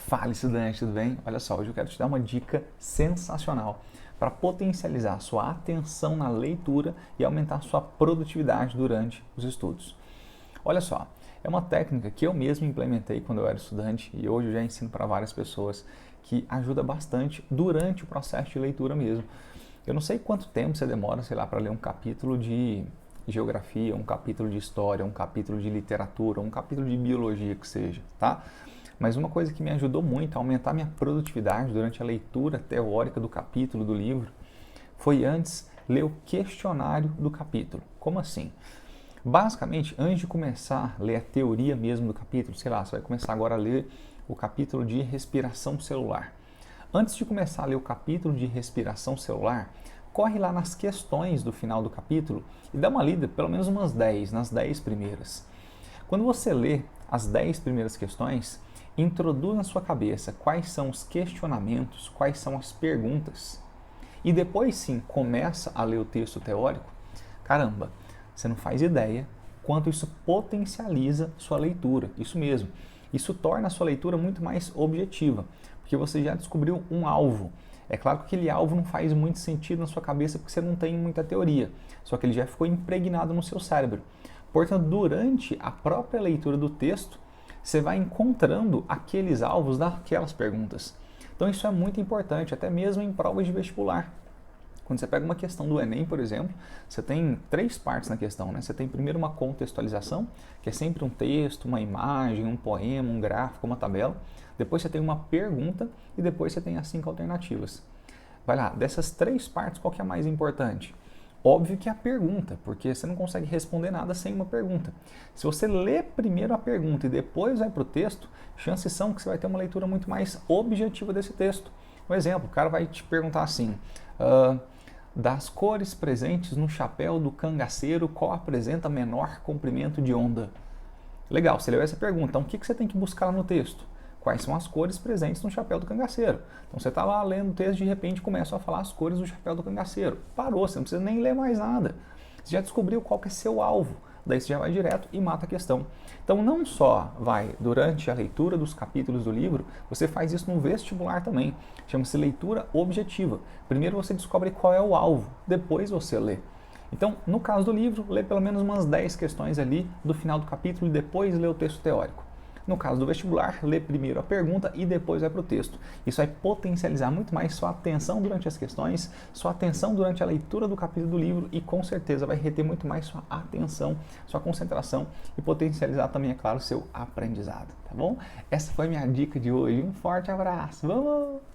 Fala, estudante, tudo bem? Olha só, hoje eu quero te dar uma dica sensacional para potencializar sua atenção na leitura e aumentar sua produtividade durante os estudos. Olha só, é uma técnica que eu mesmo implementei quando eu era estudante e hoje eu já ensino para várias pessoas, que ajuda bastante durante o processo de leitura mesmo. Eu não sei quanto tempo você demora, sei lá, para ler um capítulo de geografia, um capítulo de história, um capítulo de literatura, um capítulo de biologia que seja, tá? Mas uma coisa que me ajudou muito a aumentar minha produtividade durante a leitura teórica do capítulo do livro foi antes ler o questionário do capítulo. Como assim? Basicamente, antes de começar a ler a teoria mesmo do capítulo, sei lá, você vai começar agora a ler o capítulo de respiração celular. Antes de começar a ler o capítulo de respiração celular, corre lá nas questões do final do capítulo e dá uma lida, pelo menos umas 10, nas 10 primeiras. Quando você lê as 10 primeiras questões, introduz na sua cabeça quais são os questionamentos, quais são as perguntas. E depois sim, começa a ler o texto teórico. Caramba, você não faz ideia quanto isso potencializa sua leitura. Isso mesmo. Isso torna a sua leitura muito mais objetiva, porque você já descobriu um alvo. É claro que aquele alvo não faz muito sentido na sua cabeça porque você não tem muita teoria, só que ele já ficou impregnado no seu cérebro. Portanto, durante a própria leitura do texto, você vai encontrando aqueles alvos daquelas perguntas. Então isso é muito importante, até mesmo em provas de vestibular. Quando você pega uma questão do Enem, por exemplo, você tem 3 partes na questão, né? Você tem primeiro uma contextualização, que é sempre um texto, uma imagem, um poema, um gráfico, uma tabela. Depois você tem uma pergunta e depois você tem as 5 alternativas. Vai lá, dessas 3 partes, qual que é a mais importante? Óbvio que é a pergunta, porque você não consegue responder nada sem uma pergunta. Se você lê primeiro a pergunta e depois vai para o texto, chances são que você vai ter uma leitura muito mais objetiva desse texto. Um exemplo, o cara vai te perguntar assim, das cores presentes no chapéu do cangaceiro, qual apresenta menor comprimento de onda? Legal, você leu essa pergunta, então o que você tem que buscar no texto? Quais são as cores presentes no chapéu do cangaceiro? Então você está lá lendo o texto e de repente começa a falar as cores do chapéu do cangaceiro. Parou, você não precisa nem ler mais nada. Você já descobriu qual que é seu alvo. Daí você já vai direto e mata a questão. Então não só vai durante a leitura dos capítulos do livro, você faz isso no vestibular também. Chama-se leitura objetiva. Primeiro você descobre qual é o alvo, depois você lê. Então, no caso do livro, lê pelo menos umas 10 questões ali do final do capítulo e depois lê o texto teórico. No caso do vestibular, lê primeiro a pergunta e depois vai para o texto. Isso vai potencializar muito mais sua atenção durante as questões, sua atenção durante a leitura do capítulo do livro e com certeza vai reter muito mais sua atenção, sua concentração e potencializar também, é claro, seu aprendizado, tá bom? Essa foi a minha dica de hoje. Um forte abraço! Vamos!